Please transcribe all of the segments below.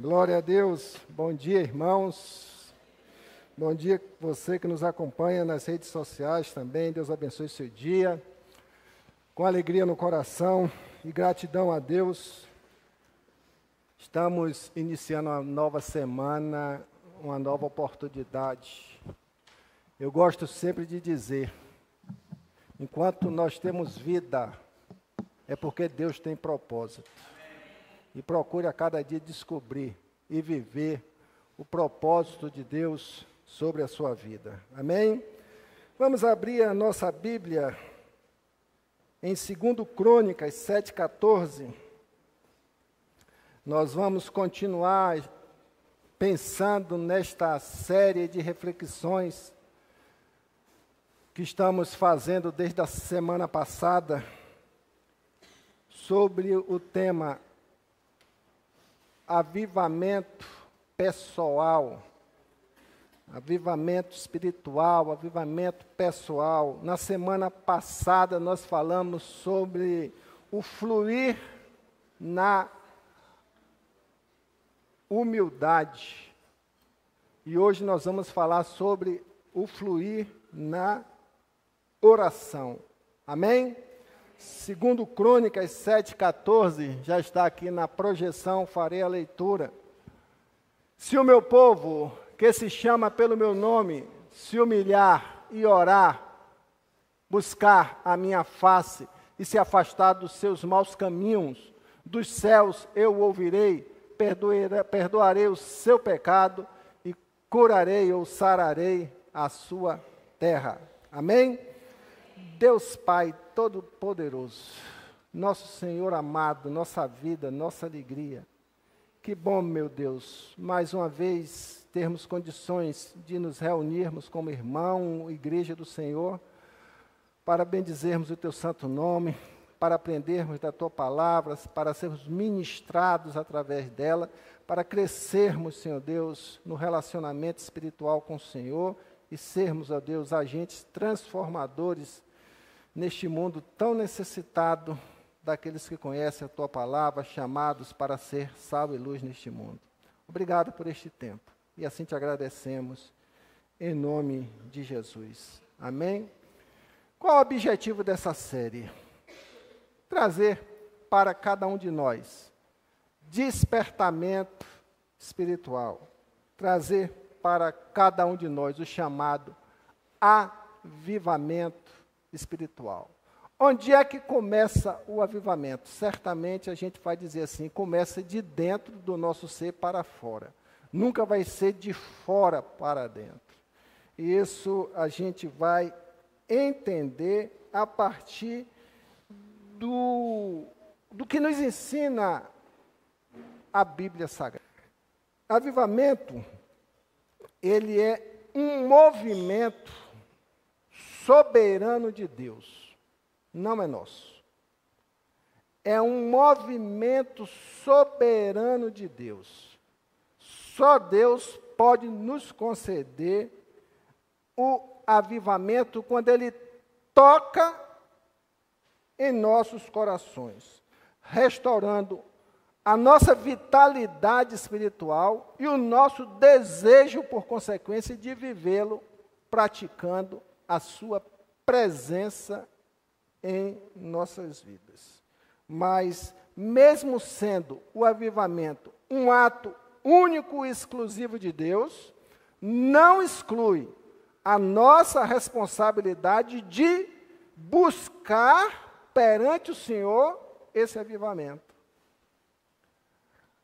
Glória a Deus. Bom dia, irmãos. Bom dia você que nos acompanha nas redes sociais também. Deus abençoe seu dia. Com alegria no coração e gratidão a Deus, estamos iniciando uma nova semana, uma nova oportunidade. Eu gosto sempre de dizer, enquanto nós temos vida, é porque Deus tem propósito. E procure a cada dia descobrir e viver o propósito de Deus sobre a sua vida. Amém? Vamos abrir a nossa Bíblia em 2 Crônicas 7,14. Nós vamos continuar pensando nesta série de reflexões que estamos fazendo desde a semana passada sobre o tema avivamento pessoal, avivamento espiritual, avivamento pessoal. Na semana passada nós falamos sobre o fluir na humildade. E hoje nós vamos falar sobre o fluir na oração. Amém? 2 Crônicas 7,14, já está aqui na projeção, farei a leitura. Se o meu povo, que se chama pelo meu nome, se humilhar e orar, buscar a minha face e se afastar dos seus maus caminhos, dos céus eu o ouvirei, perdoarei o seu pecado e curarei ou sararei a sua terra. Amém? Deus Pai Todo-Poderoso, nosso Senhor amado, nossa vida, nossa alegria. Que bom, meu Deus, mais uma vez termos condições de nos reunirmos como irmão, igreja do Senhor, para bendizermos o Teu santo nome, para aprendermos da Tua palavra, para sermos ministrados através dela, para crescermos, Senhor Deus, no relacionamento espiritual com o Senhor e sermos, ó Deus, agentes transformadores neste mundo tão necessitado daqueles que conhecem a Tua palavra, chamados para ser sal e luz neste mundo. Obrigado por este tempo. E assim te agradecemos, em nome de Jesus. Amém? Qual o objetivo dessa série? Trazer para cada um de nós despertamento espiritual. Trazer para cada um de nós o chamado avivamento espiritual. Onde é que começa o avivamento? Certamente a gente vai dizer assim, começa de dentro do nosso ser para fora. Nunca vai ser de fora para dentro. E isso a gente vai entender a partir do que nos ensina a Bíblia Sagrada. Avivamento, ele é um movimento soberano de Deus, não é nosso. É um movimento soberano de Deus. Só Deus pode nos conceder o avivamento quando Ele toca em nossos corações, restaurando a nossa vitalidade espiritual e o nosso desejo, por consequência, de vivê-lo praticando a sua presença em nossas vidas. Mas, mesmo sendo o avivamento um ato único e exclusivo de Deus, não exclui a nossa responsabilidade de buscar perante o Senhor esse avivamento.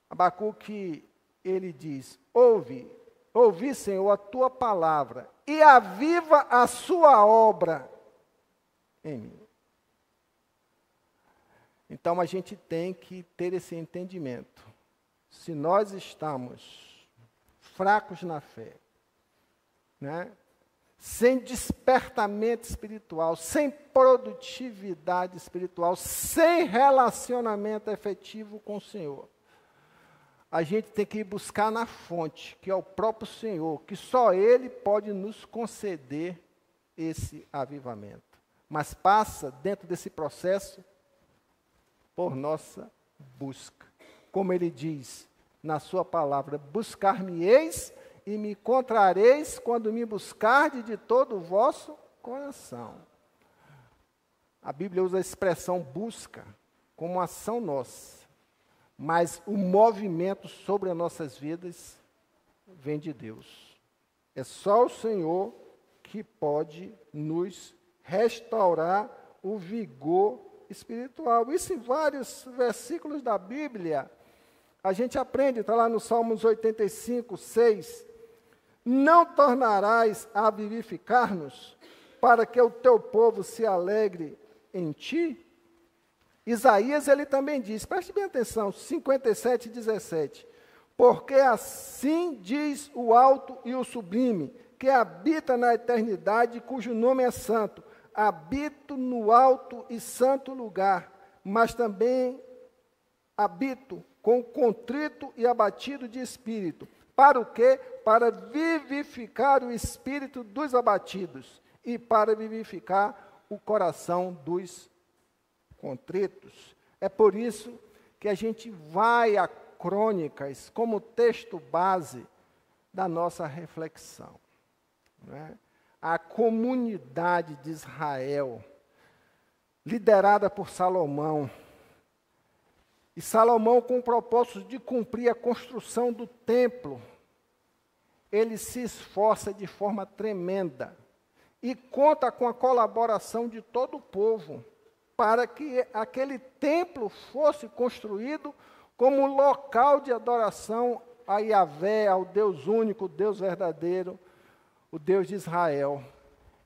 Abacuque, ele diz, ouvi, Senhor, a tua palavra, e aviva a sua obra em mim. Então, a gente tem que ter esse entendimento. Se nós estamos fracos na fé, né, sem despertamento espiritual, sem produtividade espiritual, sem relacionamento efetivo com o Senhor, a gente tem que ir buscar na fonte, que é o próprio Senhor, que só Ele pode nos conceder esse avivamento. Mas passa, dentro desse processo, por nossa busca. Como Ele diz, na sua palavra: buscar-me-eis e me encontrareis quando me buscardes de todo o vosso coração. A Bíblia usa a expressão busca como ação nossa, mas o movimento sobre as nossas vidas vem de Deus. É só o Senhor que pode nos restaurar o vigor espiritual. Isso em vários versículos da Bíblia. A gente aprende, está lá no Salmos 85, 6. Não tornarás a vivificar-nos, para que o teu povo se alegre em ti? Isaías, ele também diz, preste bem atenção, 57, 17. Porque assim diz o alto e o sublime, que habita na eternidade, cujo nome é santo. Habito no alto e santo lugar, mas também habito com contrito e abatido de espírito. Para o quê? Para vivificar o espírito dos abatidos e para vivificar o coração dos contritos. É por isso que a gente vai a Crônicas como texto base da nossa reflexão. Não é? A comunidade de Israel, liderada por Salomão, e Salomão, com o propósito de cumprir a construção do templo, ele se esforça de forma tremenda e conta com a colaboração de todo o povo para que aquele templo fosse construído como local de adoração a Yahvé, ao Deus único, o Deus verdadeiro, o Deus de Israel.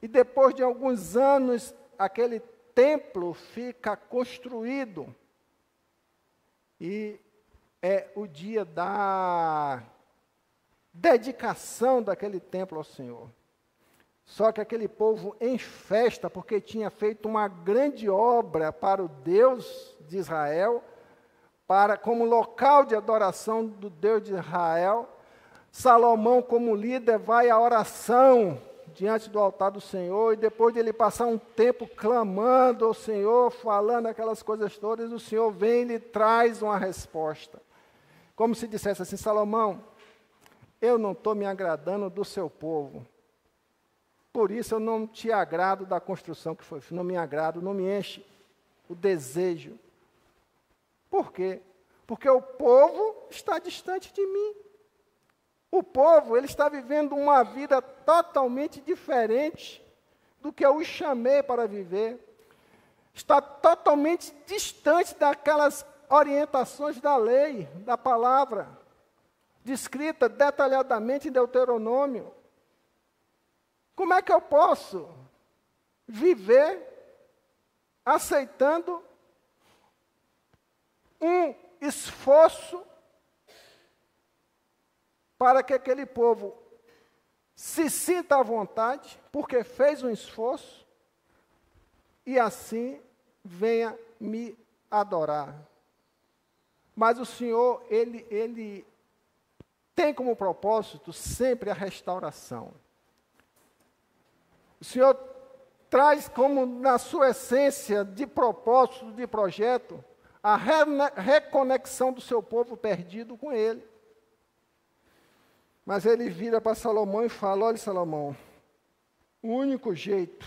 E depois de alguns anos, aquele templo fica construído. E é o dia da dedicação daquele templo ao Senhor. Só que aquele povo em festa, porque tinha feito uma grande obra para o Deus de Israel, como local de adoração do Deus de Israel, Salomão, como líder, vai à oração diante do altar do Senhor, e depois de ele passar um tempo clamando ao Senhor, falando aquelas coisas todas, o Senhor vem e lhe traz uma resposta. Como se dissesse assim: Salomão, eu não estou me agradando do seu povo, por isso eu não te agrado da construção que foi, não me agrado, não me enche o desejo. Por quê? Porque o povo está distante de mim. O povo, ele está vivendo uma vida totalmente diferente do que eu os chamei para viver. Está totalmente distante daquelas orientações da lei, da palavra, descrita detalhadamente em Deuteronômio. Como é que eu posso viver aceitando um esforço para que aquele povo se sinta à vontade, porque fez um esforço, e assim venha me adorar? Mas o Senhor, Ele tem como propósito sempre a restauração. O Senhor traz como na sua essência de propósito, de projeto, a reconexão do seu povo perdido com Ele. Mas ele vira para Salomão e fala: olha, Salomão, o único jeito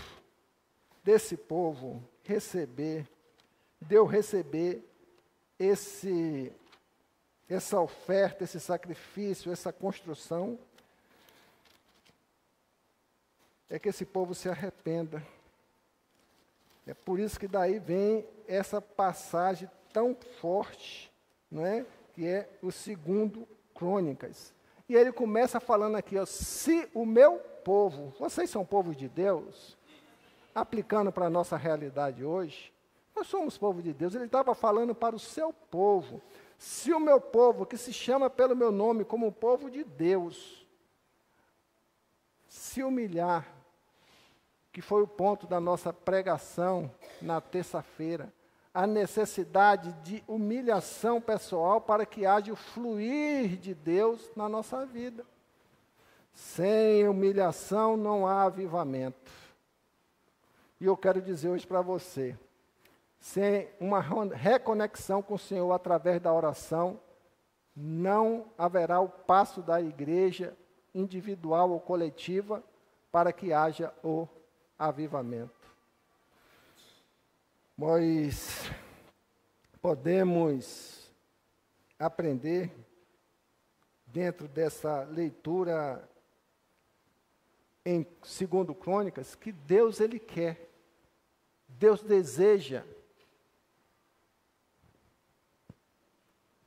desse povo receber essa oferta, esse sacrifício, essa construção, é que esse povo se arrependa. É por isso que daí vem essa passagem tão forte, não é? Que é o 2 Crônicas. E ele começa falando aqui, ó: se o meu povo, vocês são povo de Deus, aplicando para a nossa realidade hoje, nós somos povo de Deus. Ele estava falando para o seu povo. Se o meu povo, que se chama pelo meu nome como o povo de Deus, se humilhar, que foi o ponto da nossa pregação na terça-feira, a necessidade de humilhação pessoal para que haja o fluir de Deus na nossa vida. Sem humilhação não há avivamento. E eu quero dizer hoje para você, sem uma reconexão com o Senhor através da oração, não haverá o passo da igreja, individual ou coletiva, para que haja o avivamento. Nós podemos aprender, dentro dessa leitura em 2 Crônicas, que Deus, Ele quer, Deus deseja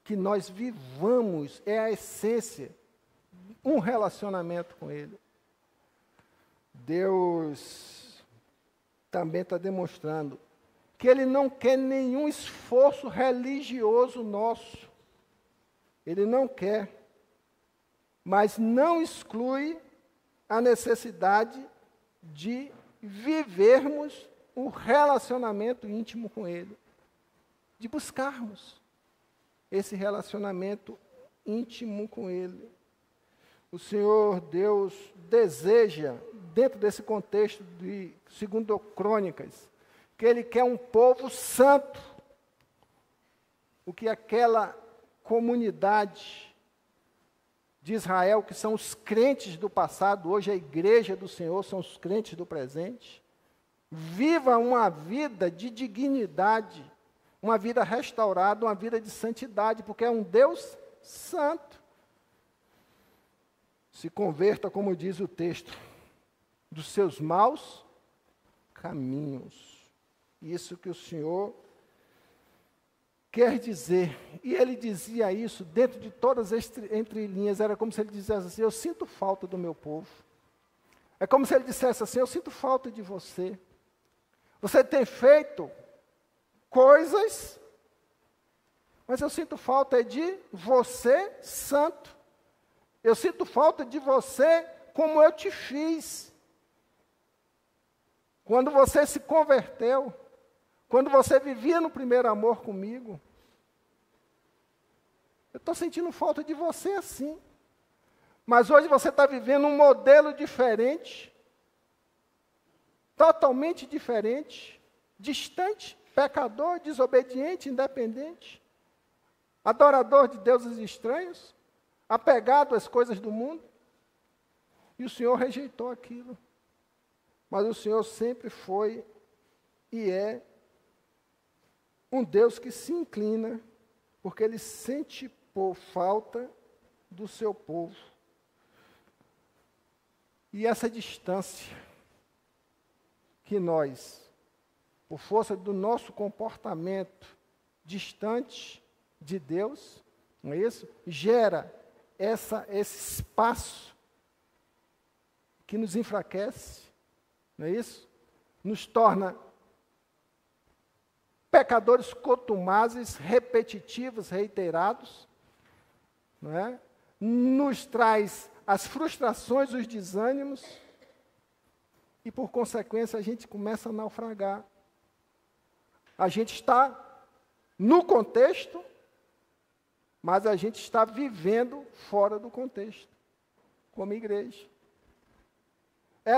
que nós vivamos, é a essência, um relacionamento com Ele. Deus também está demonstrando que Ele não quer nenhum esforço religioso nosso. Ele não quer, mas não exclui a necessidade de vivermos um relacionamento íntimo com Ele, de buscarmos esse relacionamento íntimo com Ele. O Senhor Deus deseja, dentro desse contexto de 2 Crônicas, que Ele quer um povo santo, o que aquela comunidade de Israel, que são os crentes do passado, hoje a igreja do Senhor são os crentes do presente, viva uma vida de dignidade, uma vida restaurada, uma vida de santidade, porque é um Deus santo. Se converta, como diz o texto, dos seus maus caminhos. Isso que o Senhor quer dizer. E ele dizia isso dentro de todas as entrelinhas. Era como se ele dissesse assim: eu sinto falta do meu povo. É como se ele dissesse assim: eu sinto falta de você. Você tem feito coisas, mas eu sinto falta de você santo. Eu sinto falta de você como eu te fiz. Quando você se converteu, quando você vivia no primeiro amor comigo, eu estou sentindo falta de você assim. Mas hoje você está vivendo um modelo diferente, totalmente diferente, distante, pecador, desobediente, independente, adorador de deuses estranhos, apegado às coisas do mundo. E o Senhor rejeitou aquilo. Mas o Senhor sempre foi e é um Deus que se inclina, porque Ele sente por falta do seu povo. E essa distância que nós, por força do nosso comportamento distante de Deus, não é isso? Gera esse espaço que nos enfraquece, não é isso? Nos torna pecadores contumazes, repetitivos, reiterados, não é? Nos traz as frustrações, os desânimos, e por consequência a gente começa a naufragar. A gente está no contexto, mas a gente está vivendo fora do contexto, como igreja.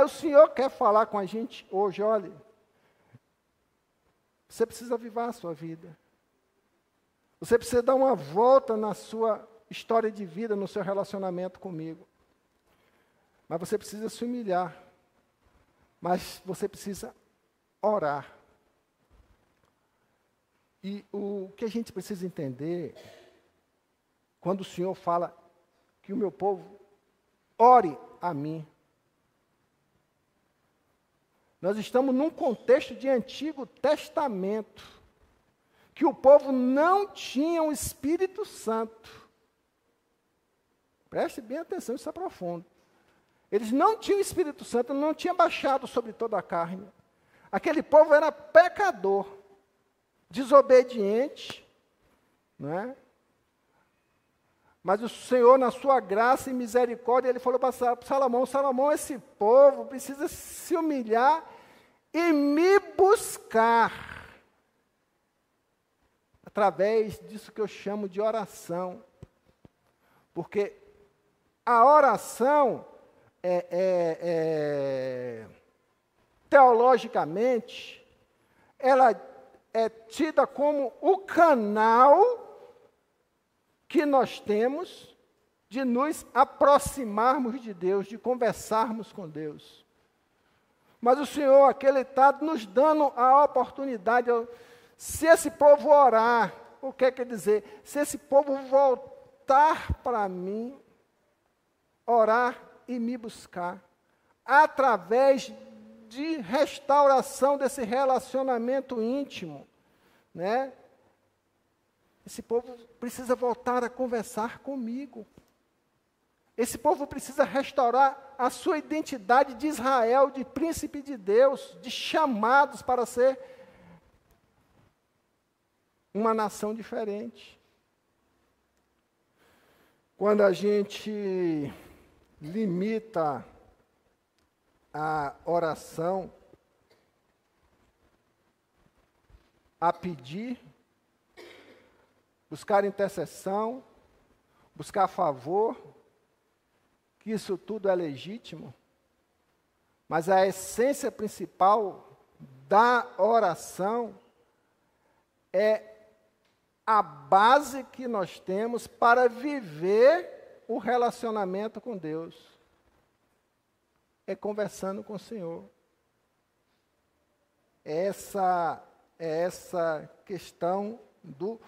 O Senhor quer falar com a gente hoje: olha, você precisa avivar a sua vida. Você precisa dar uma volta na sua história de vida, no seu relacionamento comigo. Mas você precisa se humilhar. Mas você precisa orar. E o que a gente precisa entender, quando o Senhor fala que o meu povo ore a mim, nós estamos num contexto de Antigo Testamento, que o povo não tinha o Espírito Santo. Preste bem atenção, isso é profundo. Eles não tinham o Espírito Santo, não tinha baixado sobre toda a carne. Aquele povo era pecador, desobediente, não é? Mas o Senhor, na sua graça e misericórdia, Ele falou para Salomão: Salomão, esse povo precisa se humilhar e me buscar, através disso que eu chamo de oração. Porque a oração teologicamente, ela é tida como o canal que nós temos de nos aproximarmos de Deus, de conversarmos com Deus. Mas o Senhor, aquele está nos dando a oportunidade. Se esse povo orar, o que quer dizer? Se esse povo voltar para mim, orar e me buscar, através de restauração desse relacionamento íntimo, né? Esse povo precisa voltar a conversar comigo. Esse povo precisa restaurar a sua identidade de Israel, de príncipe de Deus, de chamados para ser uma nação diferente. Quando a gente limita a oração a pedir, buscar intercessão, buscar favor, que isso tudo é legítimo, mas a essência principal da oração é a base que nós temos para viver o relacionamento com Deus. É conversando com o Senhor. Essa questão do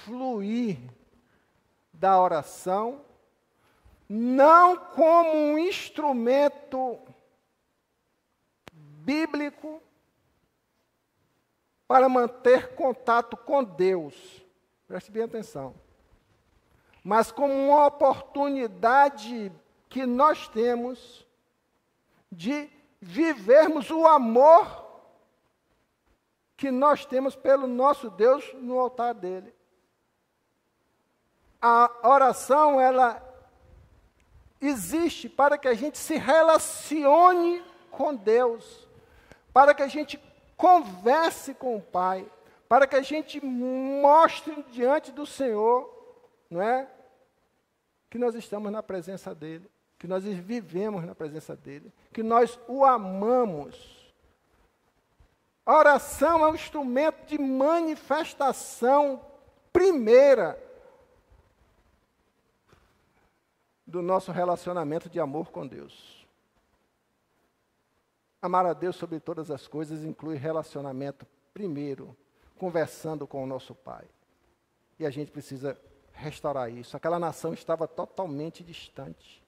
fluir da oração, não como um instrumento bíblico para manter contato com Deus. Preste bem atenção. Mas como uma oportunidade que nós temos de vivermos o amor que nós temos pelo nosso Deus no altar dele. A oração, ela existe para que a gente se relacione com Deus, para que a gente converse com o Pai, para que a gente mostre diante do Senhor, não é? Que nós estamos na presença dEle, que nós vivemos na presença dEle, que nós o amamos. A oração é um instrumento de manifestação primeira do nosso relacionamento de amor com Deus. Amar a Deus sobre todas as coisas inclui relacionamento primeiro, conversando com o nosso Pai. E a gente precisa restaurar isso. Aquela nação estava totalmente distante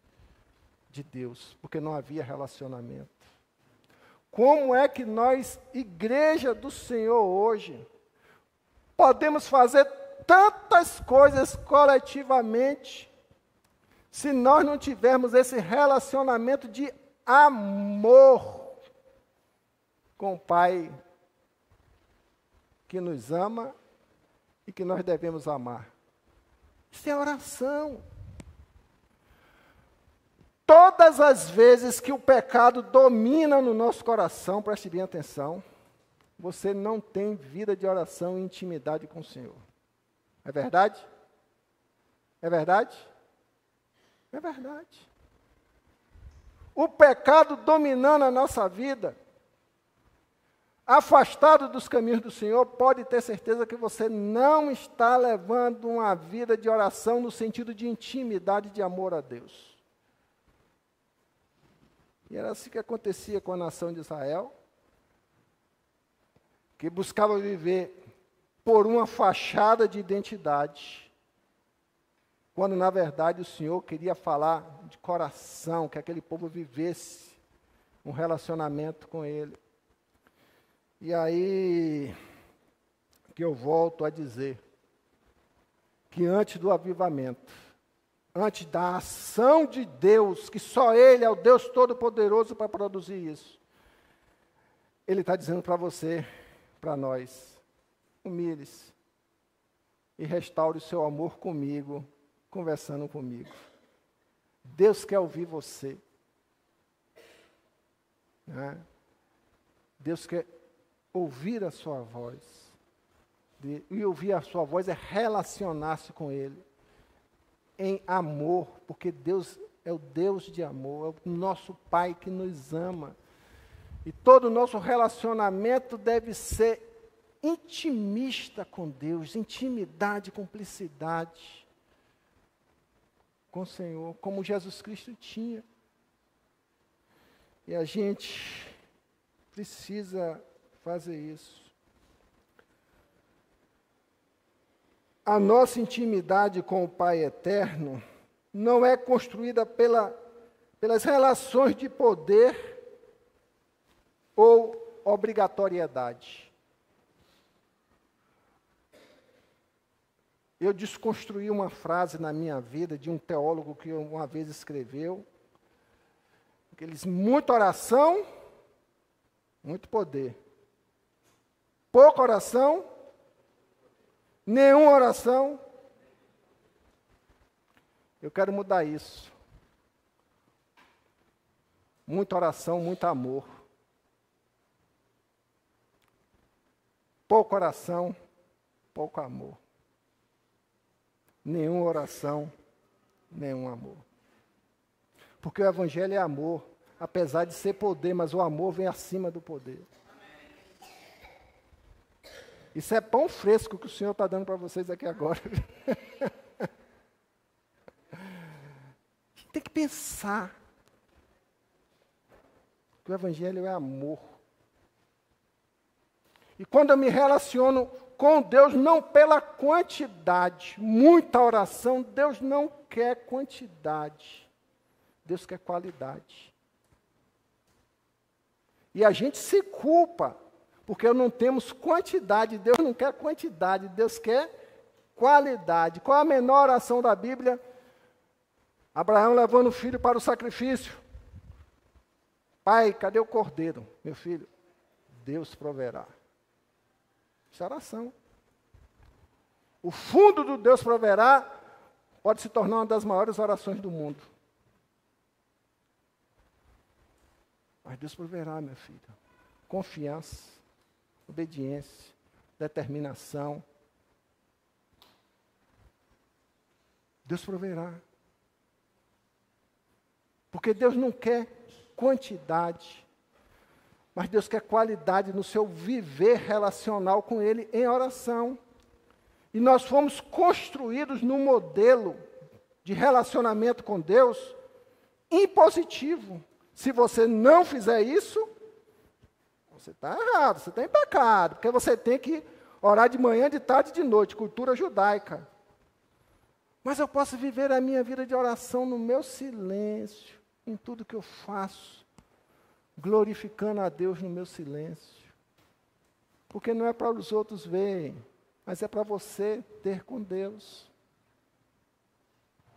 de Deus, porque não havia relacionamento. Como é que nós, igreja do Senhor hoje, podemos fazer tantas coisas coletivamente, se nós não tivermos esse relacionamento de amor com o Pai que nos ama e que nós devemos amar? Isso é oração. Todas as vezes que o pecado domina no nosso coração, preste bem atenção, você não tem vida de oração e intimidade com o Senhor. É verdade? É verdade? É verdade. O pecado dominando a nossa vida, afastado dos caminhos do Senhor, pode ter certeza que você não está levando uma vida de oração no sentido de intimidade, de amor a Deus. E era assim que acontecia com a nação de Israel, que buscava viver por uma fachada de identidade, quando na verdade o Senhor queria falar de coração, que aquele povo vivesse um relacionamento com Ele. E aí que eu volto a dizer que antes do avivamento, antes da ação de Deus, que só Ele é o Deus Todo-Poderoso para produzir isso, Ele está dizendo para você, para nós, humilhe-se e restaure o seu amor comigo, conversando comigo. Deus quer ouvir você. Né? Deus quer ouvir a sua voz. E ouvir a sua voz é relacionar-se com Ele em amor, porque Deus é o Deus de amor, é o nosso Pai que nos ama. E todo o nosso relacionamento deve ser intimista com Deus, intimidade, cumplicidade. com o Senhor, como Jesus Cristo tinha. E a gente precisa fazer isso. A nossa intimidade com o Pai Eterno não é construída pelas relações de poder ou obrigatoriedade. Eu desconstruí uma frase na minha vida de um teólogo que uma vez escreveu, que ele disse: muita oração, muito poder. Pouca oração, nenhuma oração. Eu quero mudar isso. Muita oração, muito amor. Pouca oração, pouco amor. Nenhuma oração, nenhum amor. Porque o Evangelho é amor, apesar de ser poder, mas o amor vem acima do poder. Isso é pão fresco que o Senhor está dando para vocês aqui agora. Tem que pensar que o Evangelho é amor. E quando eu me relaciono com Deus, não pela quantidade, muita oração, Deus não quer quantidade. Deus quer qualidade. E a gente se culpa, porque não temos quantidade. Deus não quer quantidade, Deus quer qualidade. Qual a menor oração da Bíblia? Abraão levando o filho para o sacrifício. Pai, cadê o cordeiro? Meu filho, Deus proverá. Isso é oração. O fundo do Deus proverá pode se tornar uma das maiores orações do mundo. Mas Deus proverá, meu filho. Confiança, obediência, determinação. Deus proverá. Porque Deus não quer quantidade, mas Deus quer qualidade no seu viver relacional com Ele em oração. E nós fomos construídos num modelo de relacionamento com Deus impositivo. Se você não fizer isso, você está errado, você está em pecado, porque você tem que orar de manhã, de tarde e de noite, cultura judaica. Mas eu posso viver a minha vida de oração no meu silêncio, em tudo que eu faço, glorificando a Deus no meu silêncio. Porque não é para os outros verem, mas é para você ter com Deus.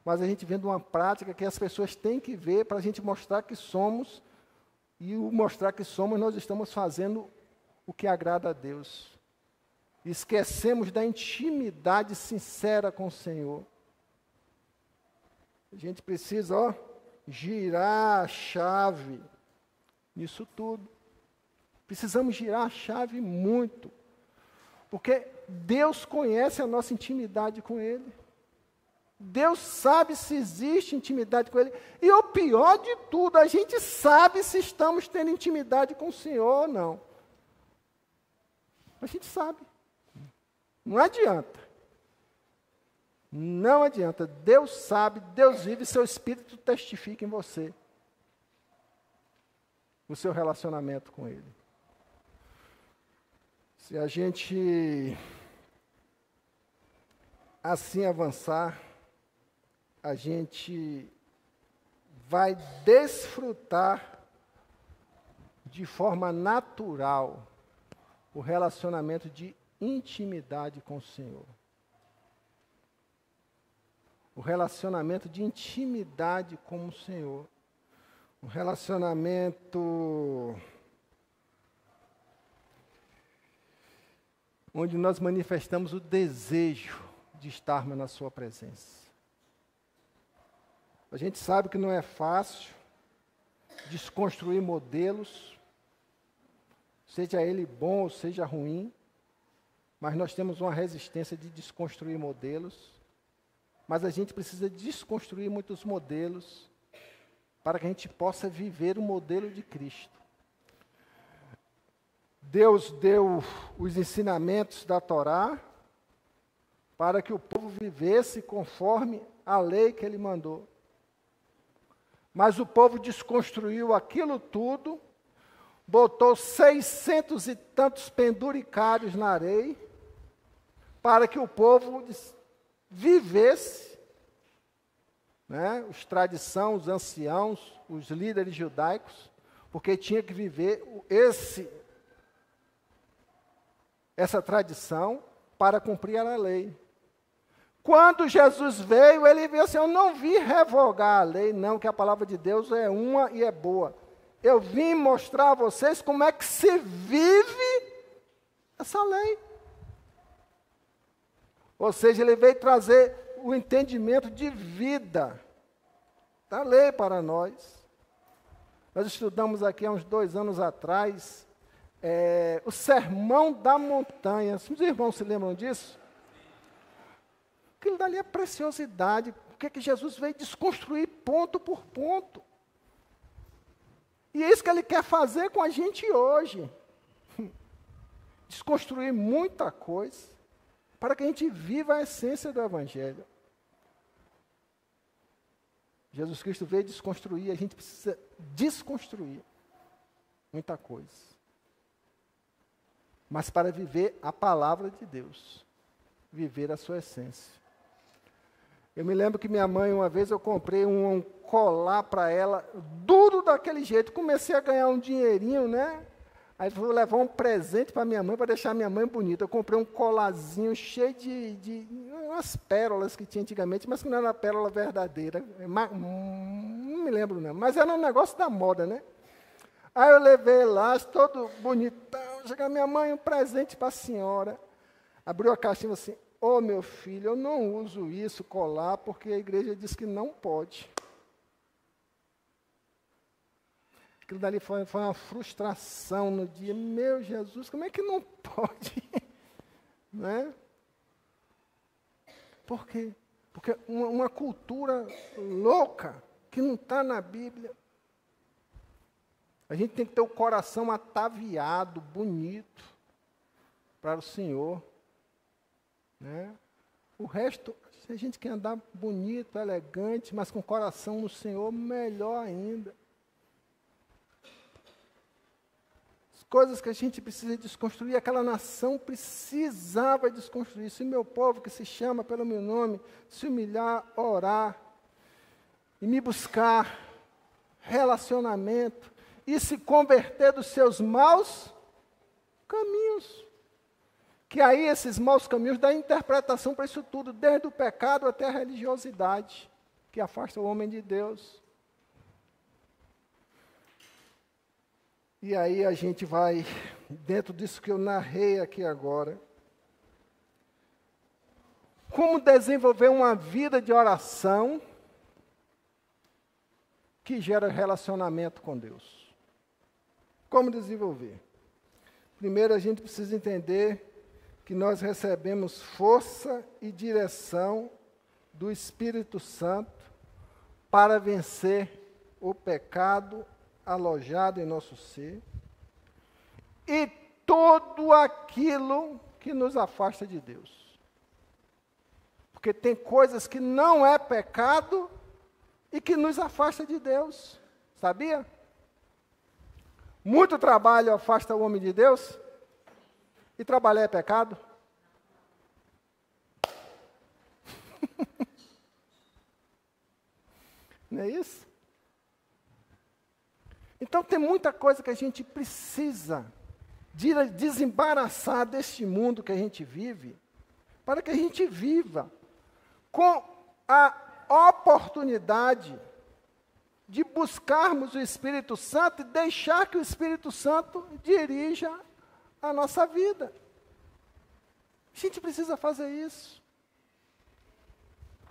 Mas a gente vem de uma prática que as pessoas têm que ver para a gente mostrar que somos, e o mostrar que somos, nós estamos fazendo o que agrada a Deus. Esquecemos da intimidade sincera com o Senhor. A gente precisa, girar a chave nisso tudo. Precisamos girar a chave muito. Porque Deus conhece a nossa intimidade com Ele. Deus sabe se existe intimidade com Ele. E o pior de tudo, a gente sabe se estamos tendo intimidade com o Senhor ou não. A gente sabe. Não adianta. Não adianta. Deus sabe, Deus vive, seu Espírito testifica em você o seu relacionamento com Ele. Se a gente assim avançar, a gente vai desfrutar de forma natural o relacionamento de intimidade com o Senhor. O relacionamento de intimidade com o Senhor. Um relacionamento onde nós manifestamos o desejo de estarmos na sua presença. A gente sabe que não é fácil desconstruir modelos, seja ele bom ou seja ruim, mas nós temos uma resistência de desconstruir modelos, mas a gente precisa desconstruir muitos modelos para que a gente possa viver o modelo de Cristo. Deus deu os ensinamentos da Torá para que o povo vivesse conforme a lei que ele mandou. Mas o povo desconstruiu aquilo tudo, botou 600 e tantos penduricários na areia, para que o povo vivesse, né, os tradição, os anciãos, os líderes judaicos, porque tinha que viver essa tradição para cumprir a lei. Quando Jesus veio, ele veio assim, eu não vim revogar a lei, não, que a palavra de Deus é uma e é boa. Eu vim mostrar a vocês como é que se vive essa lei. Ou seja, ele veio trazer o entendimento de vida da lei para nós. Nós estudamos aqui há uns 2 anos atrás, o Sermão da Montanha. Os irmãos se lembram disso? Aquilo dali é preciosidade, porque que Jesus veio desconstruir ponto por ponto. E é isso que ele quer fazer com a gente hoje. Desconstruir muita coisa, para que a gente viva a essência do Evangelho. Jesus Cristo veio desconstruir, a gente precisa desconstruir muita coisa. Mas para viver a palavra de Deus, viver a sua essência. Eu me lembro que minha mãe, uma vez eu comprei um colar para ela, duro daquele jeito, comecei a ganhar um dinheirinho, né? Aí vou levar um presente para minha mãe, para deixar minha mãe bonita. Eu comprei um colarzinho cheio de umas pérolas que tinha antigamente, mas que não era pérola verdadeira. Não me lembro não, mas era um negócio da moda, né? Aí eu levei lá, todo bonitão. Chega minha mãe, um presente para a senhora. Abriu a caixinha assim, ô meu filho, eu não uso isso, colar, porque a igreja diz que não pode. Aquilo dali foi uma frustração no dia. Meu Jesus, como é que não pode? Né? Por quê? Porque uma cultura louca, que não está na Bíblia. A gente tem que ter o coração ataviado, bonito, para o Senhor. Né? O resto, se a gente quer andar bonito, elegante, mas com o coração no Senhor, melhor ainda. Coisas que a gente precisa desconstruir, aquela nação precisava desconstruir. Se o meu povo, que se chama pelo meu nome, se humilhar, orar, e me buscar relacionamento, e se converter dos seus maus caminhos. Que aí esses maus caminhos dão interpretação para isso tudo, desde o pecado até a religiosidade, que afasta o homem de Deus. E aí a gente vai, dentro disso que eu narrei aqui agora, como desenvolver uma vida de oração que gera relacionamento com Deus. Como desenvolver? Primeiro a gente precisa entender que nós recebemos força e direção do Espírito Santo para vencer o pecado alojado em nosso ser, e tudo aquilo que nos afasta de Deus. Porque tem coisas que não é pecado e que nos afasta de Deus. Sabia? Muito trabalho afasta o homem de Deus, e trabalhar é pecado? Não é isso? Então tem muita coisa que a gente precisa desembaraçar deste mundo que a gente vive, para que a gente viva com a oportunidade de buscarmos o Espírito Santo e deixar que o Espírito Santo dirija a nossa vida. A gente precisa fazer isso.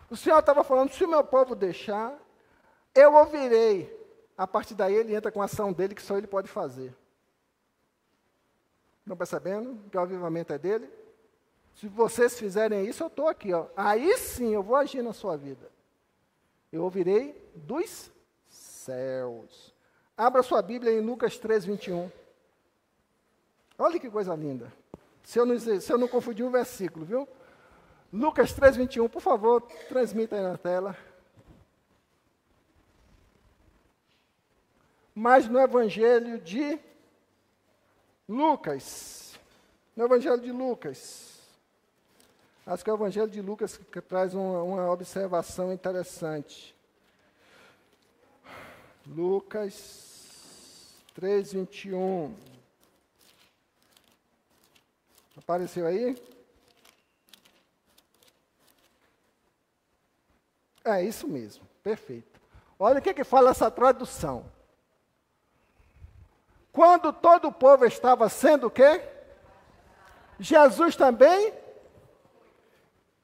O Senhor estava falando, se o meu povo deixar, eu ouvirei. A partir daí ele entra com a ação dele, que só ele pode fazer. Estão percebendo que o avivamento é dele? Se vocês fizerem isso, eu estou aqui. Ó. Aí sim eu vou agir na sua vida. Eu ouvirei dos céus. Abra sua Bíblia em Lucas 3, 21. Olha que coisa linda. Se eu não confundir um versículo, viu? Lucas 3:21, por favor, transmita aí na tela. Mas no Evangelho de Lucas, acho que é o Evangelho de Lucas que traz uma observação interessante. Lucas 3:21. Apareceu aí? É isso mesmo, perfeito. Olha o que fala essa tradução. Quando todo o povo estava sendo o quê? Jesus também,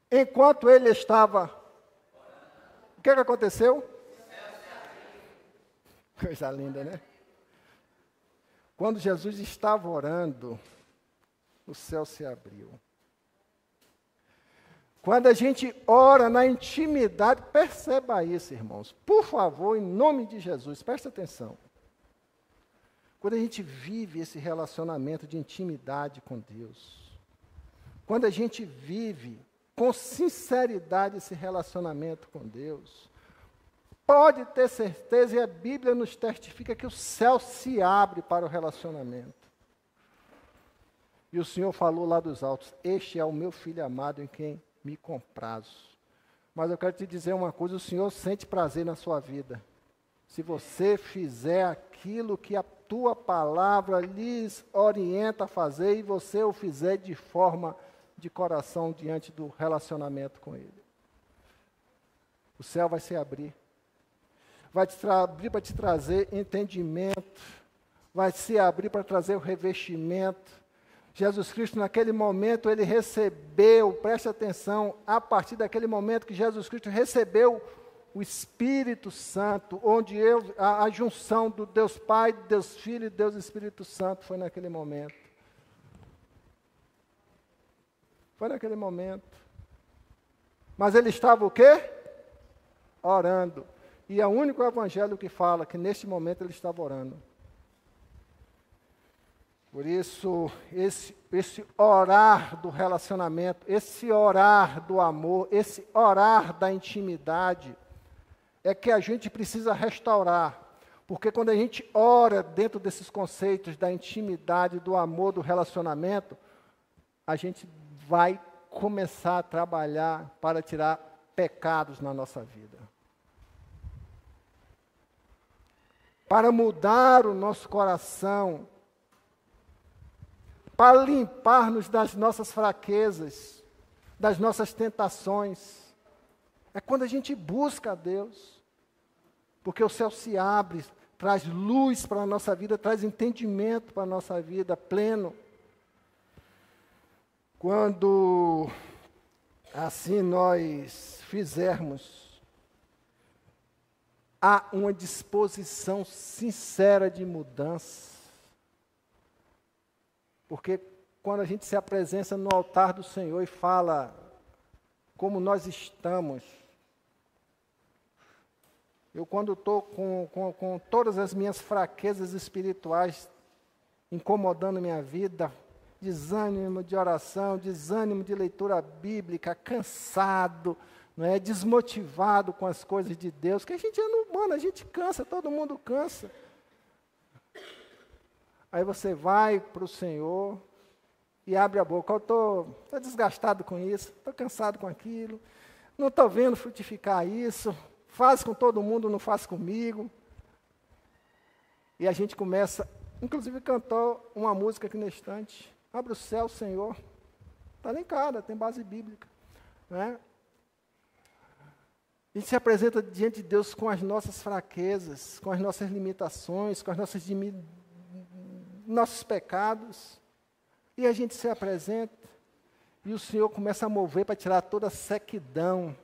enquanto ele estava, o que aconteceu? Coisa linda, né? Quando Jesus estava orando, o céu se abriu. Quando a gente ora na intimidade, perceba isso, irmãos. Por favor, em nome de Jesus, preste atenção. Quando a gente vive esse relacionamento de intimidade com Deus, quando a gente vive com sinceridade esse relacionamento com Deus, pode ter certeza, e a Bíblia nos testifica que o céu se abre para o relacionamento. E o Senhor falou lá dos altos, este é o meu filho amado em quem me comprazo. Mas eu quero te dizer uma coisa, o Senhor sente prazer na sua vida. Se você fizer aquilo que a tua palavra lhes orienta a fazer e você o fizer de forma de coração diante do relacionamento com Ele. O céu vai se abrir. Vai se abrir para te trazer entendimento. Vai se abrir para trazer o revestimento. Jesus Cristo, naquele momento, ele recebeu, preste atenção, a partir daquele momento que Jesus Cristo recebeu o Espírito Santo, onde a junção do Deus Pai, Deus Filho e Deus Espírito Santo foi naquele momento. Foi naquele momento. Mas ele estava o quê? Orando. E é o único evangelho que fala que neste momento ele estava orando. Por isso, esse orar do relacionamento, esse orar do amor, esse orar da intimidade, é que a gente precisa restaurar. Porque quando a gente ora dentro desses conceitos da intimidade, do amor, do relacionamento, a gente vai começar a trabalhar para tirar pecados na nossa vida. Para mudar o nosso coração, para limpar-nos das nossas fraquezas, das nossas tentações. É quando a gente busca a Deus, porque o céu se abre, traz luz para a nossa vida, traz entendimento para a nossa vida pleno. Quando assim nós fizermos, há uma disposição sincera de mudança. Porque quando a gente se apresenta no altar do Senhor e fala como nós estamos, eu quando estou com todas as minhas fraquezas espirituais incomodando minha vida, desânimo de oração, desânimo de leitura bíblica, cansado, não é, desmotivado com as coisas de Deus, que a gente é humano, a gente cansa, todo mundo cansa. Aí você vai para o Senhor e abre a boca. Eu estou desgastado com isso, estou cansado com aquilo, não estou vendo frutificar isso, faz com todo mundo, não faz comigo. E a gente começa, inclusive cantou uma música aqui na estante, abre o céu, Senhor. Está linkada, tem base bíblica. Né? A gente se apresenta diante de Deus com as nossas fraquezas, com as nossas limitações, com as nossos pecados, e a gente se apresenta, e o Senhor começa a mover para tirar toda a sequidão,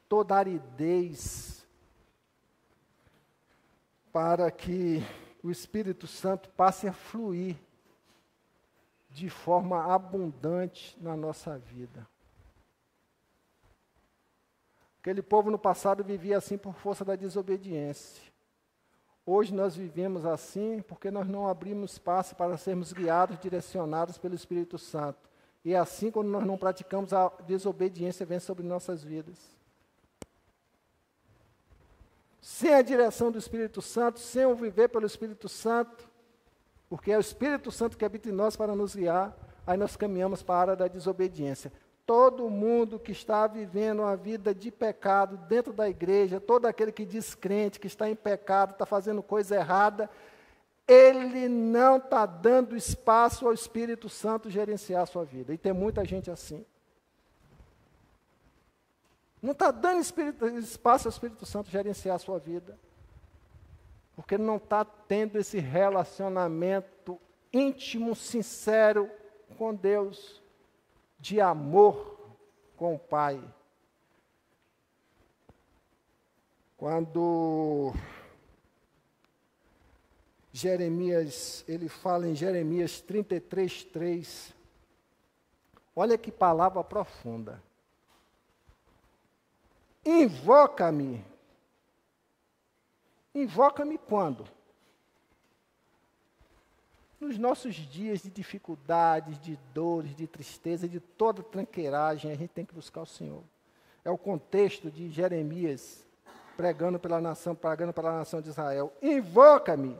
toda a aridez, para que o Espírito Santo passe a fluir de forma abundante na nossa vida. Aquele povo no passado vivia assim por força da desobediência. Hoje nós vivemos assim porque nós não abrimos espaço para sermos guiados, direcionados pelo Espírito Santo. E é assim, quando nós não praticamos, a desobediência vem sobre nossas vidas. Sem a direção do Espírito Santo, sem o viver pelo Espírito Santo, porque é o Espírito Santo que habita em nós para nos guiar, aí nós caminhamos para a área da desobediência. Todo mundo que está vivendo uma vida de pecado dentro da igreja, todo aquele que diz crente, que está em pecado, está fazendo coisa errada, ele não está dando espaço ao Espírito Santo gerenciar a sua vida. E tem muita gente assim. Não está dando espaço ao Espírito Santo gerenciar a sua vida. Porque não está tendo esse relacionamento íntimo, sincero com Deus, de amor com o Pai. Quando Jeremias, ele fala em Jeremias 33:3, olha que palavra profunda. Invoca-me. Invoca-me quando? Nos nossos dias de dificuldades, de dores, de tristeza, de toda tranqueiragem, a gente tem que buscar o Senhor. É o contexto de Jeremias pregando para a nação de Israel. Invoca-me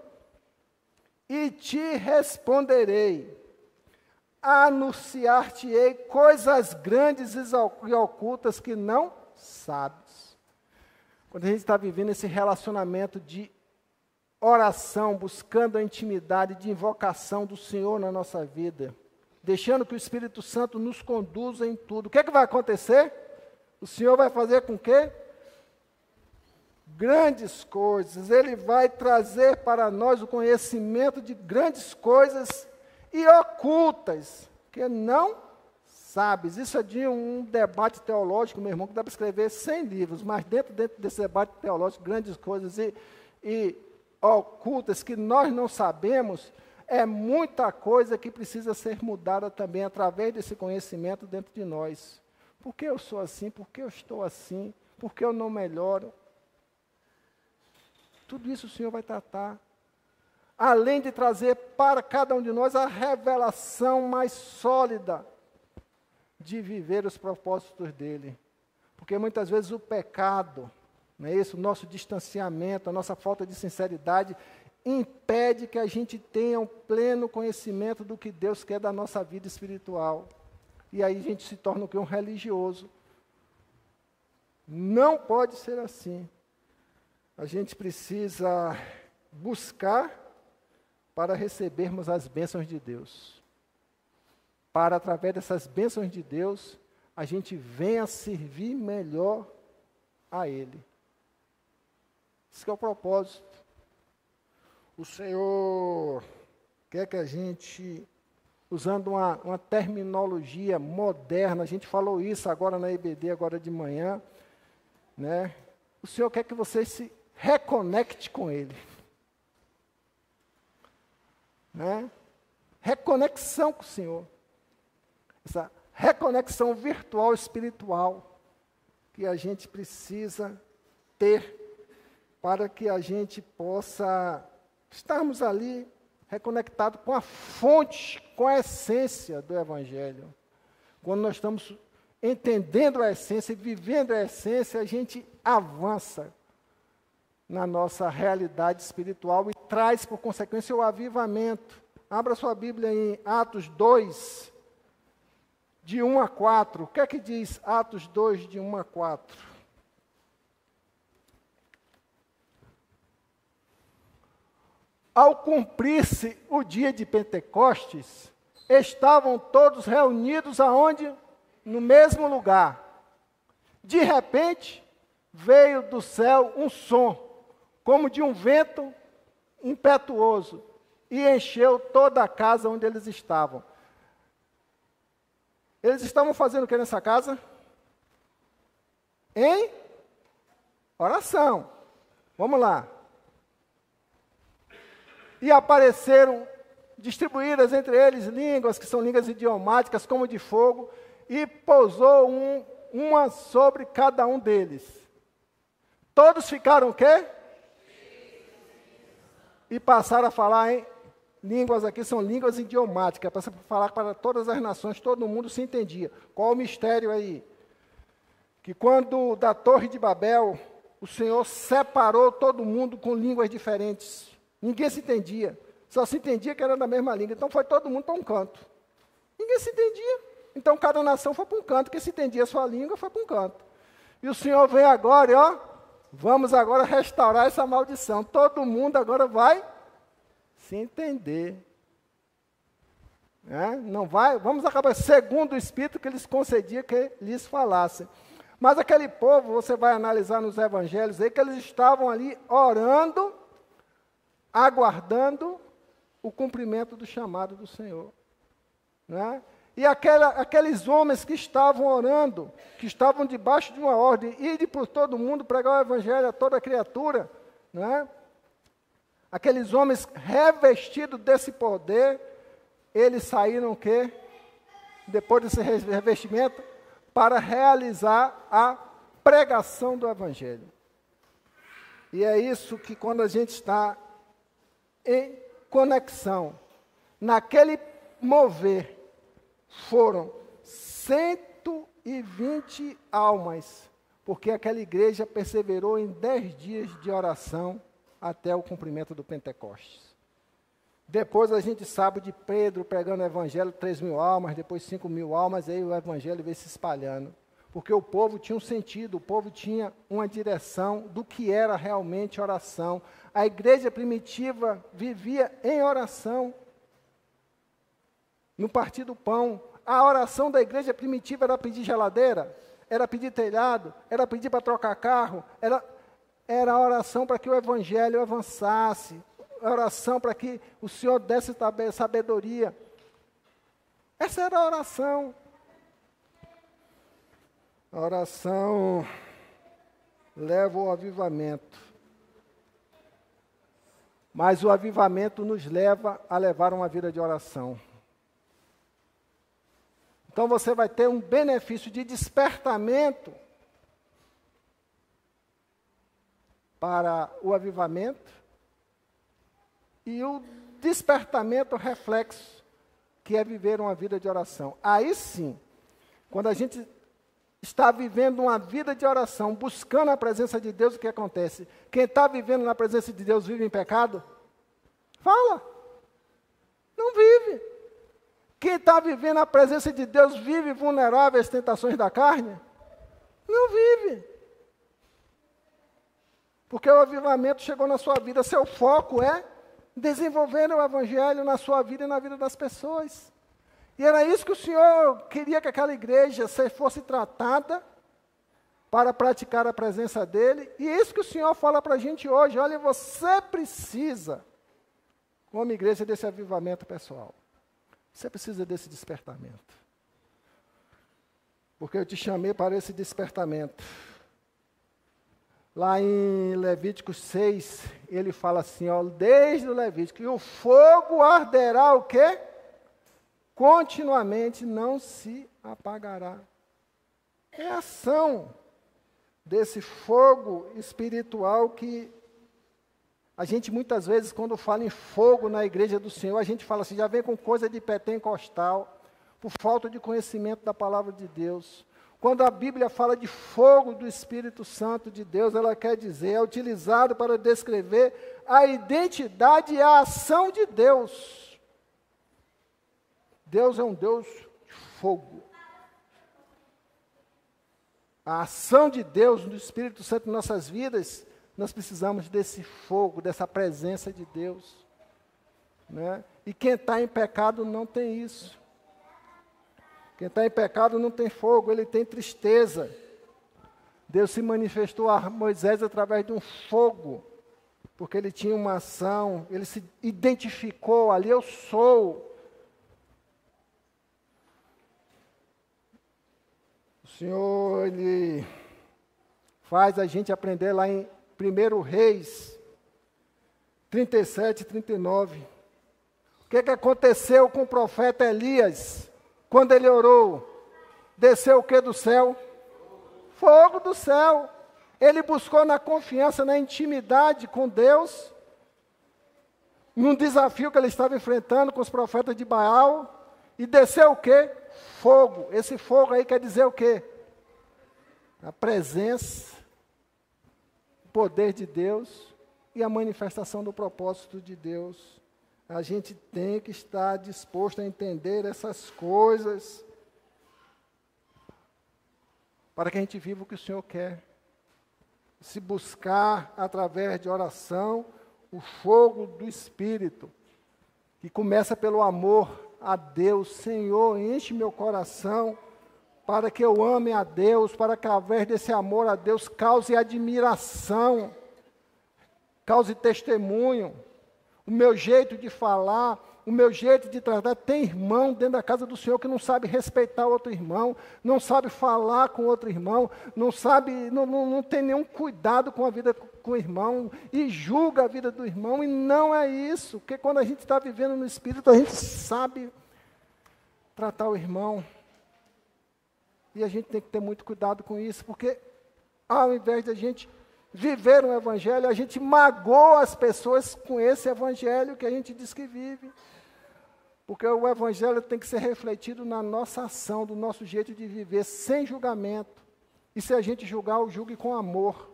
e te responderei. Anunciar-te-ei coisas grandes e ocultas que não sabes. Quando a gente está vivendo esse relacionamento de oração, buscando a intimidade de invocação do Senhor na nossa vida, deixando que o Espírito Santo nos conduza em tudo, o que é que vai acontecer? O Senhor vai fazer com que? Grandes coisas. Ele vai trazer para nós o conhecimento de grandes coisas e ocultas, que não sabes. Isso é de um debate teológico, meu irmão, que dá para escrever 100 livros, mas dentro desse debate teológico, grandes coisas e ocultas que nós não sabemos, é muita coisa que precisa ser mudada também através desse conhecimento dentro de nós. Por que eu sou assim? Por que eu estou assim? Por que eu não melhoro? Tudo isso o Senhor vai tratar. Além de trazer para cada um de nós a revelação mais sólida de viver os propósitos dele. Porque muitas vezes o pecado, não é isso? O nosso distanciamento, a nossa falta de sinceridade, impede que a gente tenha um pleno conhecimento do que Deus quer da nossa vida espiritual. E aí a gente se torna o que? Um religioso. Não pode ser assim. A gente precisa buscar para recebermos as bênçãos de Deus. Para, através dessas bênçãos de Deus, a gente venha servir melhor a Ele. Esse é o propósito. O Senhor quer que a gente, usando uma terminologia moderna, a gente falou isso agora na EBD, agora de manhã, né? O Senhor quer que você se reconecte com Ele. Né? Reconexão com o Senhor. Essa reconexão virtual espiritual que a gente precisa ter para que a gente possa estarmos ali reconectados com a fonte, com a essência do Evangelho. Quando nós estamos entendendo a essência e vivendo a essência, a gente avança na nossa realidade espiritual e traz, por consequência, o avivamento. Abra sua Bíblia em Atos 2, de 1 a 4. O que é que diz Atos 2, de 1 a 4? Ao cumprir-se o dia de Pentecostes, estavam todos reunidos aonde? No mesmo lugar. De repente, veio do céu um som, como de um vento impetuoso, e encheu toda a casa onde eles estavam. Eles estavam fazendo o que nessa casa? Em oração. Vamos lá. E apareceram distribuídas entre eles línguas, que são línguas idiomáticas, como de fogo, e pousou uma sobre cada um deles. Todos ficaram o quê? E passaram a falar em línguas aqui são línguas idiomáticas, para falar para todas as nações, todo mundo se entendia. Qual o mistério aí? Que quando da Torre de Babel, o Senhor separou todo mundo com línguas diferentes. Ninguém se entendia. Só se entendia que era da mesma língua. Então foi todo mundo para um canto. Ninguém se entendia. Então cada nação foi para um canto. Quem se entendia a sua língua foi para um canto. E o Senhor vem agora e vamos agora restaurar essa maldição. Todo mundo agora vai se entender. Não vai? Vamos acabar segundo o Espírito que lhes concedia que lhes falassem. Mas aquele povo, você vai analisar nos evangelhos aí, que eles estavam ali orando, aguardando o cumprimento do chamado do Senhor. E aqueles homens que estavam orando, que estavam debaixo de uma ordem, ir por todo mundo, pregar o evangelho a toda criatura, aqueles homens revestidos desse poder, eles saíram o quê? Depois desse revestimento, para realizar a pregação do evangelho. E é isso que quando a gente está em conexão, naquele mover, foram 120 almas, porque aquela igreja perseverou em 10 dias de oração até o cumprimento do Pentecostes. Depois a gente sabe de Pedro pregando o evangelho, 3.000 almas, depois 5.000 almas, aí o evangelho veio se espalhando. Porque o povo tinha um sentido, o povo tinha uma direção do que era realmente oração. A igreja primitiva vivia em oração. No partir do pão, a oração da igreja primitiva era pedir geladeira, era pedir telhado, era pedir para trocar carro, era a oração para que o evangelho avançasse, a oração para que o Senhor desse sabedoria. Essa era a oração. A oração leva ao avivamento. Mas o avivamento nos leva a levar uma vida de oração. Então você vai ter um benefício de despertamento para o avivamento e o despertamento reflexo, que é viver uma vida de oração. Aí sim, quando a gente está vivendo uma vida de oração, buscando a presença de Deus, o que acontece? Quem está vivendo na presença de Deus vive em pecado? Fala. Não vive. Quem está vivendo na presença de Deus vive vulnerável às tentações da carne? Não vive. Porque o avivamento chegou na sua vida, seu foco é desenvolver o evangelho na sua vida e na vida das pessoas. E era isso que o Senhor queria, que aquela igreja fosse tratada para praticar a presença dEle. E é isso que o Senhor fala para a gente hoje. Olha, você precisa, como igreja, desse avivamento pessoal. Você precisa desse despertamento. Porque eu te chamei para esse despertamento. Lá em Levítico 6, ele fala assim, desde o Levítico, e o fogo arderá o quê? Continuamente, não se apagará. É a ação desse fogo espiritual que a gente muitas vezes, quando fala em fogo na igreja do Senhor, a gente fala assim, já vem com coisa de pentecostal, por falta de conhecimento da palavra de Deus. Quando a Bíblia fala de fogo do Espírito Santo de Deus, ela quer dizer, é utilizado para descrever a identidade e a ação de Deus. Deus é um Deus de fogo. A ação de Deus, do Espírito Santo em nossas vidas, nós precisamos desse fogo, dessa presença de Deus. E quem está em pecado não tem isso. Quem está em pecado não tem fogo, ele tem tristeza. Deus se manifestou a Moisés através de um fogo, porque ele tinha uma ação, ele se identificou, ali eu sou. O Senhor, ele faz a gente aprender lá em 1 Reis 37, 39. O que aconteceu com o profeta Elias? Quando ele orou, desceu o que do céu? Fogo do céu. Ele buscou na confiança, na intimidade com Deus. num desafio que ele estava enfrentando com os profetas de Baal, e desceu o quê? Fogo. Esse fogo aí quer dizer o quê? A presença, o poder de Deus e a manifestação do propósito de Deus. A gente tem que estar disposto a entender essas coisas para que a gente viva o que o Senhor quer. Se buscar, através de oração, o fogo do Espírito, que começa pelo amor a Deus. Senhor, enche meu coração para que eu ame a Deus, para que através desse amor a Deus cause admiração, cause testemunho. O meu jeito de falar, o meu jeito de tratar. Tem irmão dentro da casa do Senhor que não sabe respeitar outro irmão, não sabe falar com outro irmão, não tem nenhum cuidado com a vida com o irmão, e julga a vida do irmão, e não é isso, porque quando a gente está vivendo no Espírito, a gente sabe tratar o irmão, e a gente tem que ter muito cuidado com isso, porque ao invés de a gente viver um evangelho, a gente magoa as pessoas com esse evangelho que a gente diz que vive. Porque o evangelho tem que ser refletido na nossa ação, do nosso jeito de viver, sem julgamento. E se a gente julgar, julgue com amor.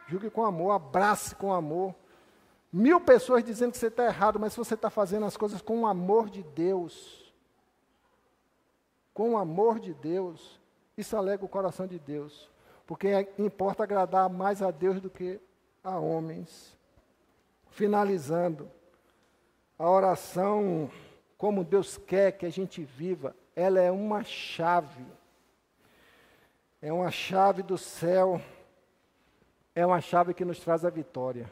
Julgue com amor, abrace com amor. 1000 pessoas dizendo que você está errado, mas se você está fazendo as coisas com o amor de Deus, com o amor de Deus, isso alegra o coração de Deus, porque importa agradar mais a Deus do que a homens. Finalizando, a oração, como Deus quer que a gente viva, ela é uma chave do céu, é uma chave que nos traz a vitória.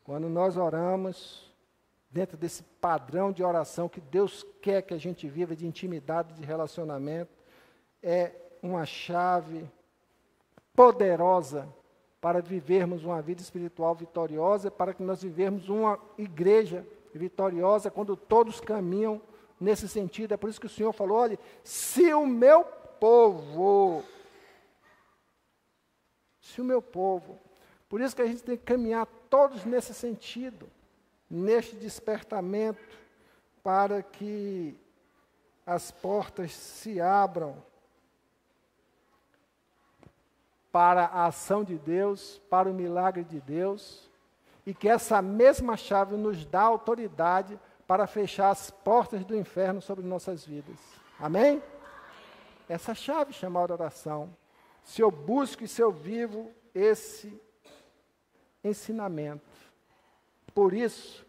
Quando nós oramos, dentro desse padrão de oração que Deus quer que a gente viva, de intimidade, de relacionamento, é uma chave poderosa para vivermos uma vida espiritual vitoriosa, para que nós vivemos uma igreja vitoriosa, quando todos caminham nesse sentido. É por isso que o Senhor falou, olha, se o meu povo, por isso que a gente tem que caminhar todos nesse sentido, neste despertamento, para que as portas se abram para a ação de Deus, para o milagre de Deus, e que essa mesma chave nos dá autoridade para fechar as portas do inferno sobre nossas vidas. Amém? Essa chave chamada oração. Se eu busco e se eu vivo esse ensinamento. Por isso,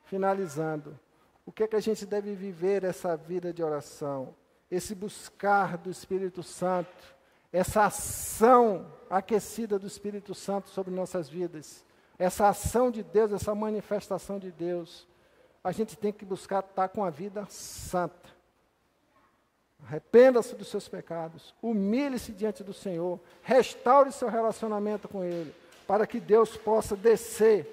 finalizando, o que é que a gente deve viver essa vida de oração? Esse buscar do Espírito Santo, essa ação aquecida do Espírito Santo sobre nossas vidas, essa ação de Deus, essa manifestação de Deus, a gente tem que buscar estar com a vida santa. Arrependa-se dos seus pecados, humilhe-se diante do Senhor, restaure seu relacionamento com Ele, para que Deus possa descer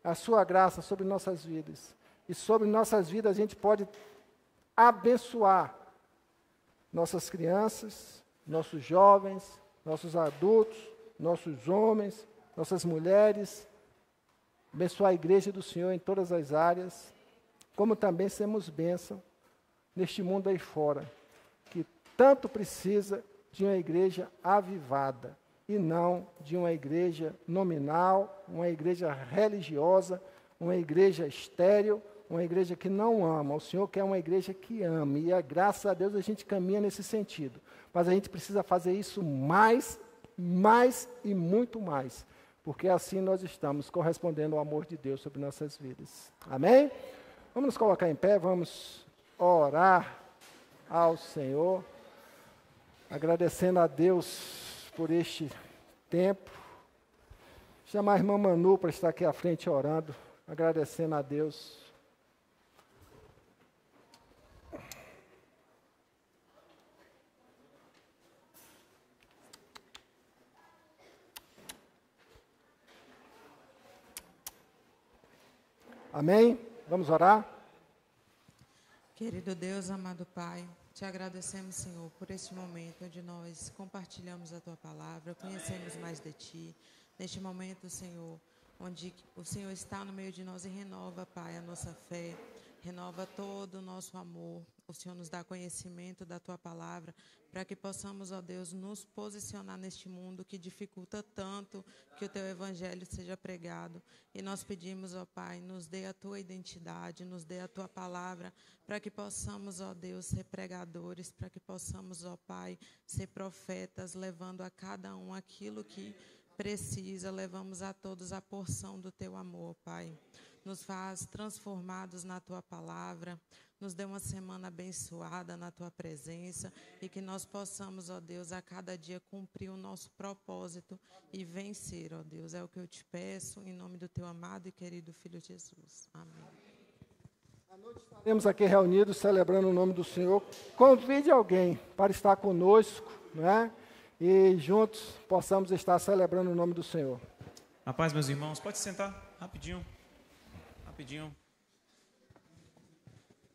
a sua graça sobre nossas vidas. E sobre nossas vidas a gente pode abençoar nossas crianças, nossos jovens, nossos adultos, nossos homens, nossas mulheres, abençoar a igreja do Senhor em todas as áreas, como também sermos bênção neste mundo aí fora, que tanto precisa de uma igreja avivada, e não de uma igreja nominal, uma igreja religiosa, uma igreja estéril, uma igreja que não ama. O Senhor quer uma igreja que ame, e graças a Deus a gente caminha nesse sentido. Mas a gente precisa fazer isso mais e muito mais, porque assim nós estamos correspondendo ao amor de Deus sobre nossas vidas. Amém? Vamos nos colocar em pé, vamos orar ao Senhor, agradecendo a Deus por este tempo. Chamar a irmã Manu para estar aqui à frente orando, agradecendo a Deus. Amém? Vamos orar? Querido Deus, amado Pai, te agradecemos, Senhor, por este momento onde nós compartilhamos a Tua palavra, conhecemos mais de Ti. Neste momento, Senhor, onde o Senhor está no meio de nós e renova, Pai, a nossa fé, renova todo o nosso amor. O Senhor nos dá conhecimento da Tua palavra, para que possamos, ó Deus, nos posicionar neste mundo que dificulta tanto que o Teu Evangelho seja pregado. E nós pedimos, ó Pai, nos dê a Tua identidade, nos dê a Tua palavra, para que possamos, ó Deus, ser pregadores, para que possamos, ó Pai, ser profetas, levando a cada um aquilo que precisa, levamos a todos a porção do Teu amor, Pai. Nos faz transformados na Tua palavra, nos dê uma semana abençoada na Tua presença e que nós possamos, ó Deus, a cada dia cumprir o nosso propósito e vencer, ó Deus. É o que eu te peço, em nome do Teu amado e querido Filho Jesus. Amém. À noite estaremos aqui reunidos celebrando o nome do Senhor. Convide alguém para estar conosco, né? E juntos possamos estar celebrando o nome do Senhor. A paz, meus irmãos, pode sentar rapidinho.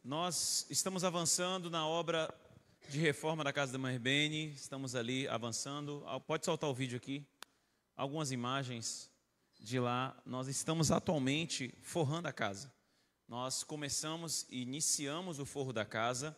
Nós estamos avançando na obra de reforma da casa da Mãe Beni, estamos ali avançando. Pode soltar o vídeo aqui, algumas imagens de lá. Nós estamos atualmente forrando a casa. Nós iniciamos o forro da casa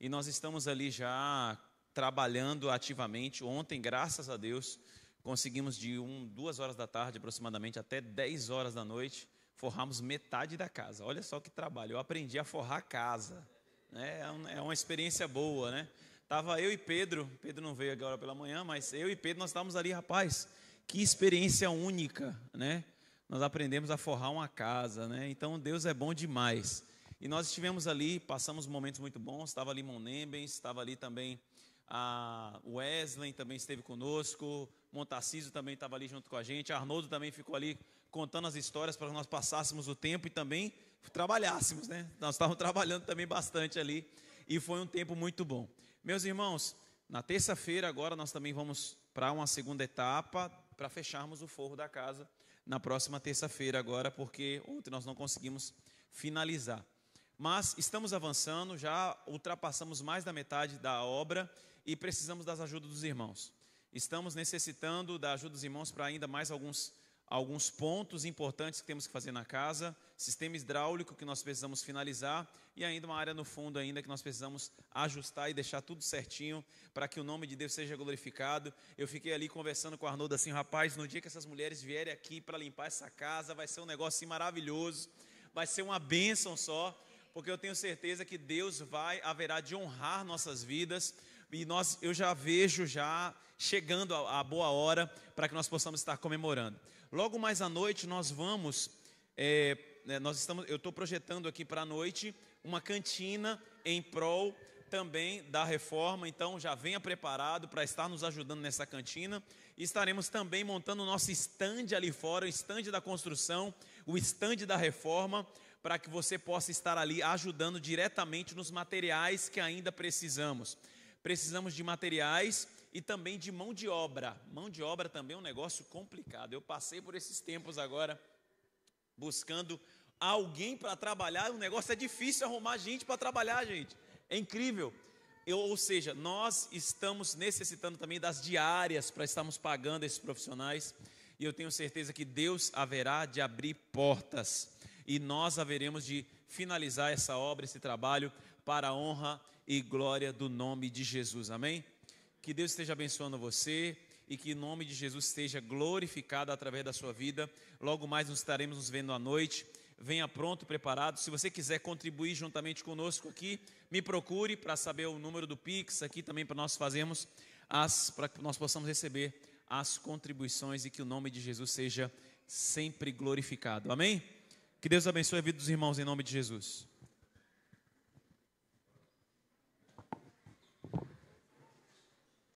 e nós estamos ali já trabalhando ativamente. Ontem, graças a Deus, conseguimos de 2 horas da tarde aproximadamente até 10 horas da noite, forramos metade da casa. Olha só que trabalho, eu aprendi a forrar a casa, né? É uma experiência boa, né? Tava eu e Pedro não veio agora pela manhã, mas eu e Pedro, nós estávamos ali, rapaz, que experiência única, né? Nós aprendemos a forrar uma casa, né? Então Deus é bom demais. E nós estivemos ali, passamos momentos muito bons, estava ali Monembens, estava ali também a Wesley, também esteve conosco, Montarcísio também estava ali junto com a gente, Arnoldo também ficou ali contando as histórias para que nós passássemos o tempo e também trabalhássemos, né? Nós estávamos trabalhando também bastante ali e foi um tempo muito bom. Meus irmãos, na terça-feira agora nós também vamos para uma segunda etapa para fecharmos o forro da casa na próxima terça-feira agora, porque ontem nós não conseguimos finalizar. Mas estamos avançando, já ultrapassamos mais da metade da obra e precisamos das ajudas dos irmãos. Estamos necessitando da ajuda dos irmãos para ainda mais alguns pontos importantes que temos que fazer na casa, sistema hidráulico que nós precisamos finalizar e ainda uma área no fundo ainda que nós precisamos ajustar e deixar tudo certinho para que o nome de Deus seja glorificado. Eu fiquei ali conversando com o Arnoldo assim, rapaz, no dia que essas mulheres vierem aqui para limpar essa casa, vai ser um negócio assim maravilhoso, vai ser uma bênção só, porque eu tenho certeza que Deus haverá de honrar nossas vidas e eu já vejo chegando a boa hora para que nós possamos estar comemorando. Logo mais à noite nós vamos, eu estou projetando aqui para a noite uma cantina em prol também da reforma, então já venha preparado para estar nos ajudando nessa cantina. E estaremos também montando o nosso stand ali fora, o stand da construção, o stand da reforma, para que você possa estar ali ajudando diretamente nos materiais que ainda precisamos. Precisamos de materiais e também de mão de obra. Mão de obra também é um negócio complicado. Eu passei por esses tempos agora buscando alguém para trabalhar. O negócio é difícil arrumar gente para trabalhar, gente. É incrível. Ou seja, nós estamos necessitando também das diárias para estarmos pagando esses profissionais. E eu tenho certeza que Deus haverá de abrir portas. E nós haveremos de finalizar essa obra, esse trabalho, para a honra e glória do nome de Jesus. Amém? Que Deus esteja abençoando você e que o nome de Jesus esteja glorificado através da sua vida. Logo mais nos estaremos nos vendo à noite. Venha pronto, preparado. Se você quiser contribuir juntamente conosco aqui, me procure para saber o número do Pix aqui também para nós fazermos para que nós possamos receber as contribuições e que o nome de Jesus seja sempre glorificado. Amém? Que Deus abençoe a vida dos irmãos em nome de Jesus.